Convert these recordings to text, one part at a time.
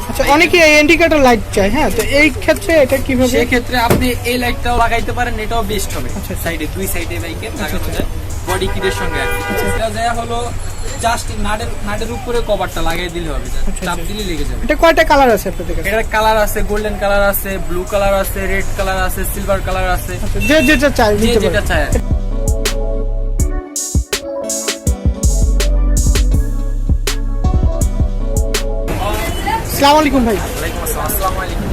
আচ্ছা, অনেকে indicator light চায়, হ্যাঁ, তো এই ক্ষেত্রে এটা কিভাবে? সেই ক্ষেত্রে আপনি এই লাইটটাও লাগাইতে পারেন, এটাও বেস্ট হবে। আচ্ছা, সাইডে দুই সাইডে বাইকে লাগানো যায় বডি কিটের সঙ্গে আর কি। এটা যায় হলো জাস্ট নাটের উপরে কভারটা লাগিয়ে দিলে হবে, চাপ দিলে লেগে যাবে। এটা কয়টা কালার আছে আপনাদের কাছে? এটার কালার আছে গোল্ডেন কালার আছে, ব্লু কালার আছে, রেড কালার আছে, সিলভার কালার আছে, যে যেটা চায় যে যেটা চায়। আসসালামু আলাইকুম ভাই। আসসালামু আলাইকুম।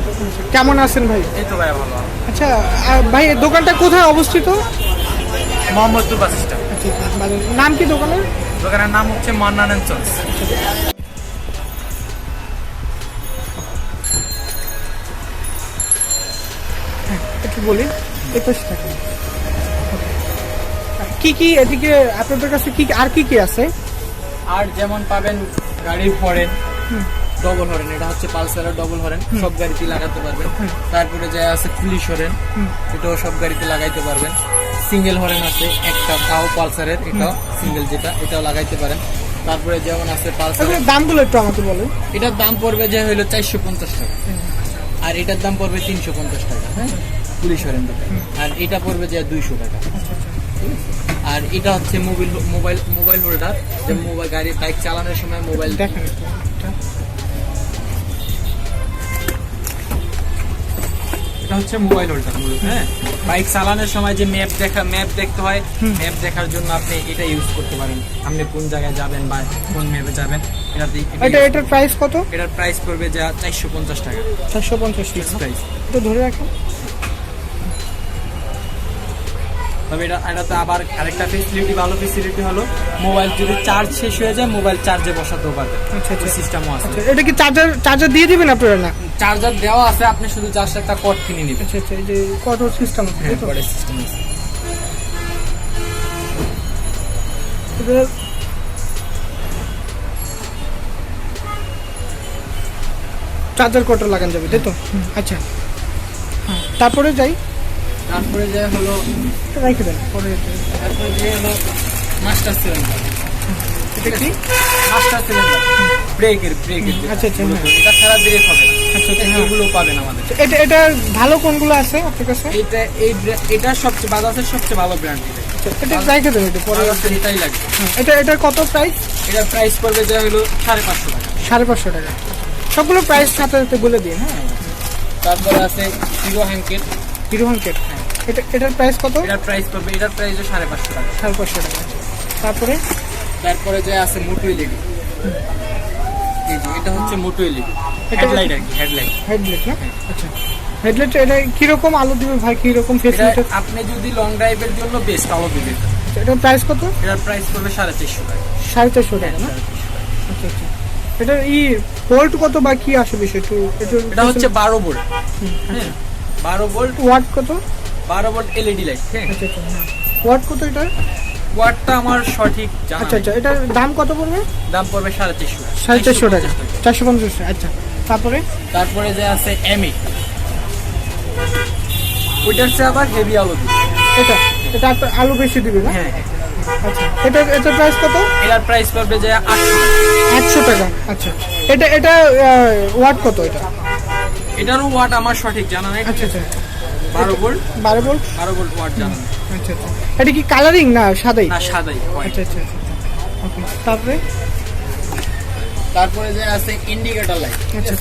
কেমন আছেন ভাই? এই তো ভাই ভালো। আচ্ছা ভাই, দোকানটা কোথায় অবস্থিত? Mohammadpur bus stand. নাম কি দোকানের? দোকানের নাম হচ্ছে মান্নান এন্ড সন্স। একটু বলি, 21 টাকা। কি কি এদিকে আপনাদের কাছে কি আর কি কি আছে? আর যেমন পাবেন গাড়ির হরেন, ডবল হরেন, এটা হচ্ছে পালসারের ডবল হরেন, সব গাড়িতে লাগাতে পারবেন। তারপরে যে আছে পুলিশ হরেন, এটাও সব গাড়িতে লাগাইতে পারবেন। সিঙ্গেল হরেন আছে একটা, তাও পালসারের, এটাও সিঙ্গেল যেটা, এটাও লাগাইতে পারেন। তারপরে যেমন আছে পালসারের দামগুলো একটু আমাকে বলেন। এটার দাম পড়বে যে হইলো 450 টাকা, আর এটার দাম পড়বে 350 টাকা, হ্যাঁ, পুলিশ হরেন দুটো। আর এটা পড়বে যে 200 টাকা। আর এটা হচ্ছে মোবাইল হোল্ডার, যে মোবাইল গাড়ি বাইক চালানোর সময় মোবাইল দেখেন। এটা হচ্ছে মোবাইল হোল্ডার মূলত, হ্যাঁ, বাইক চালানোর সময় যে ম্যাপ দেখতে হয়, ম্যাপ দেখার জন্য আপনি এটা ইউজ করতে পারেন। আপনি কোন জায়গায় যাবেন বা কোন ম্যাপে যাবেন, এটার প্রাইস কত? এটার প্রাইস পড়বে যা 450 টাকা। 450 ফিক্স প্রাইস। এটা ধরে রাখেন। তবে এটাতে আবার আরেকটা ফেসিলিটি, ভালো ফেসিলিটি হলো মোবাইল যদি চার্জ শেষ হয়ে যায় মোবাইল চার্জে বসাতেও পারবেন। আচ্ছা, সিস্টেমও আছে। এটা কি চার্জার দিয়ে দিবেন আপনারা? না, চার্জার দেওয়া আছে, আপনি শুধু জাস্ট একটা কর্ড কিনে নেবেন। আচ্ছা, এই যে কত সিস্টেম আছে? হ্যাঁ, কর্ডের সিস্টেম আছে। চার্জার কত লাগান যাবে, তাই তো? আচ্ছা, তারপরে যাই। তারপরে যে হলো রেখে দেন পরে। তারপরে যে হলো মাস্টার সিলিন্ডার। এটা কি? মাস্টার সিলিন্ডার ব্রেকের। আচ্ছা, এটা ছাড়া ব্রেক হবে না। আচ্ছা, এগুলো পাবেন আমাদের। এটা ভালো কোনগুলো আছে আপনার কাছে? এটা সবচেয়ে বাজাজের সবচেয়ে ভালো ব্র্যান্ড। এটা রেখে দেন, এটা পরে এটাই লাগবে। এটার কত প্রাইস? এটার প্রাইস পড়বে যা হলো 550 টাকা। 550 টাকা। সবগুলো প্রাইস সাথে সাথে বলে দিন, হ্যাঁ। তারপরে আছে হিরো হ্যাঙ্কেট। হ্যাঁ, এটার প্রাইস কত? এটার প্রাইস পড়বে, এটার প্রাইস 550 টাকা। 550 টাকা। তারপরে যে আছে মোটো এলইডি। এই যে এটা হচ্ছে মোটো এলইডি হেডলাইট আর কি, হেডলাইট না? আচ্ছা, হেডলাইট এটা কি রকম আলো দিবে ভাই? কি রকম ফেসিলিটি? আপনি যদি লং ড্রাইভের জন্য বেস্ট আলো দিবে। এটার প্রাইস কত? এটার প্রাইস পড়বে 450 টাকা। 450 টাকা না? আচ্ছা, এটা ভোল্ট কত বা কি আসে বিষয় একটু? এটা হচ্ছে 12 ভোল্ট। হ্যাঁ, 12 ভোল্ট। ওয়াট কত? 12 ভোল্ট এলইডি লাইট। হ্যাঁ, আচ্ছা, ওয়াট কত এটা? ওয়াটটা আমার সঠিক জানা নেই। আচ্ছা, এটার দাম কত পড়বে? দাম পড়বে 450 টাকা। 450 টাকা। 450 টাকা। আচ্ছা, তারপরে যে আছে এমই, ওইটার চেয়ে আবার হেভি আলো দিবে। এটা আলু বেশি দিবে না? হ্যাঁ। আচ্ছা, এটার প্রাইস কত? এটার প্রাইস পড়বে যে 800 টাকা। আচ্ছা, এটা ওয়াট কত? এটারও ওয়াট আমার সঠিক জানা নেই। আচ্ছা, 12 ভোল্ট। 12 ভোল্ট ওয়াট জানা নেই। আচ্ছা, এটা কি কালারিং না সাদাই? না, সাদাই। আচ্ছা, ওকে। তারপরে যে আছে ইন্ডিকেটর লাইট। আচ্ছা,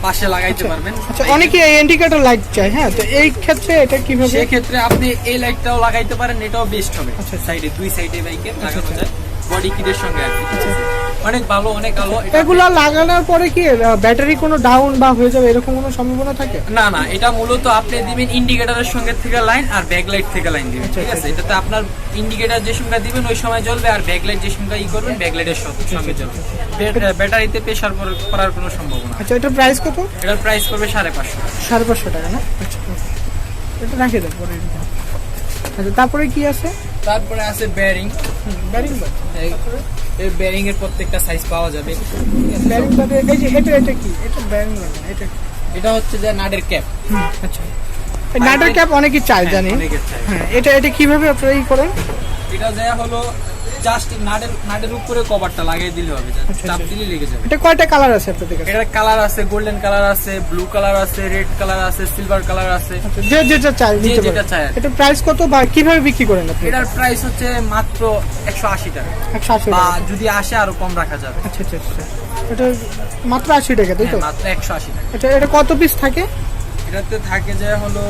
পাশে লাগাইতে পারবেন। আচ্ছা, অনেকে ইন্ডিকেটর লাইট চায়, হ্যাঁ, তো এই ক্ষেত্রে এটা কিভাবে? সেই ক্ষেত্রে আপনি এই লাইটটাও লাগাইতে পারেন, এটাও বেস্ট হবে। আচ্ছা, সাইডে দুই সাইডে বাইকে লাগানো যায় বডি কিটের সঙ্গে আর কি। অনেক ভালো, অনেক আলো। এগুলা লাগানোর পরে কি ব্যাটারি কোনো ডাউন বা হয়ে যাবে এরকম কোনো সম্ভাবনা থাকে? না, এটা মূলত আপনি দিবেন ইন্ডিকেটরের সঙ্গে থেকে লাইন আর ব্যাকলাইট থেকে লাইন দিবেন, ঠিক আছে? এটাতে আপনার ইন্ডিকেটর যে সময় দিবেন ওই সময় জ্বলবে, আর ব্যাকলাইট যে সময় করবেন ব্যাকলাইটের সঙ্গে জ্বলবে। ব্যাটারিতে প্রেসার করার কোনো সম্ভাবনা। আচ্ছা, এটার প্রাইস কত? এটার প্রাইস পড়বে 550 টাকা। 550 টাকা না? আচ্ছা, এটা রাখে দেন পরে। আচ্ছা, তারপরে কি আছে? তারপরে আছে বেয়ারিং। এই বেয়ারিং এর প্রত্যেকটা সাইজ পাওয়া যাবে। বেয়ারিং বাদে এই যে এটা কি? এটা বেয়ারিং না, এটা হচ্ছে যে নাটের ক্যাপ। আচ্ছা, নাটের ক্যাপ অনেকেই চায়, জানি। অনেকে চায়। হ্যাঁ, এটা কিভাবে আপনারা করেন? এটা দেয়া হলো জাস্ট নাটের উপরে কভারটা লাগিয়ে দিলে হবে, আচ্ছা, চাপ আচ্ছা। দিলে লেগে যাবে। এটা কয়টা কালার আছে আপনাদের কাছে? এটার কালার আছে, গোল্ডেন কালার আছে, ব্লু কালার আছে, রেড কালার আছে, সিলভার কালার আছে, আচ্ছা, যে যেটা চাই যে নিতে যেটা পারেন। চায়। এটা প্রাইস কত বা কিভাবে বিক্রি করেন আপনি? এটার প্রাইস হচ্ছে মাত্র 180 টাকা, 180 বা টাকা। যদি আসে আরো কম রাখা যাবে। আচ্ছা আচ্ছা আচ্ছা, এটা মাত্র 80 টাকা তাই তো? হ্যাঁ, মাত্র 180 টাকা। এটা কত পিস থাকে? এটাতে থাকে যে হলো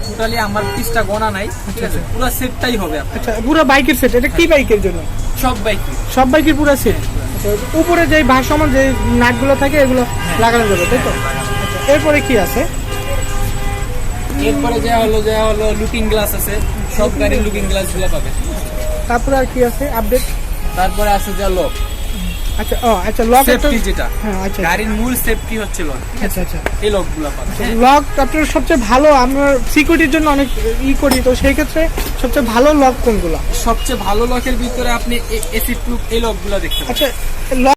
টোটালি আমার পিসটা গোনা নাই, ঠিক আছে, পুরো সেটটাই হবে আপনার, আচ্ছা, পুরো বাইকের সেট। এটা কি বাইকের জন্য? সব বাইক। সব বাইকের পুরো সেট। আচ্ছা, উপরে যে ভারসাম্য যে নাটগুলো থাকে এগুলো লাগানো যাবে তাই তো? আচ্ছা, এরপরে কি আছে? এরপরে যা হলো লুকিং গ্লাস আছে, সব গাড়ির লুকিং গ্লাস গুলো পাবে। তারপরে আর কি আছে আপডেট? তারপরে আছে যা লক, আচ্ছা আচ্ছা, লক সেফটি যেটা, হ্যাঁ আচ্ছা গাড়ির মূল সেফটি হচ্ছে লক, আচ্ছা আচ্ছা। এই লক গুলো পাবে। লক আপনার সবচেয়ে ভালো, আমরা সিকিউরিটির জন্য অনেক করি, তো সেই ক্ষেত্রে সবচেয়ে ভালো লক কোনগুলো? সবচেয়ে ভালো লকের ভিতরে আপনি এসি প্রুফ এই লক গুলো দেখতে পাবেন। আচ্ছা,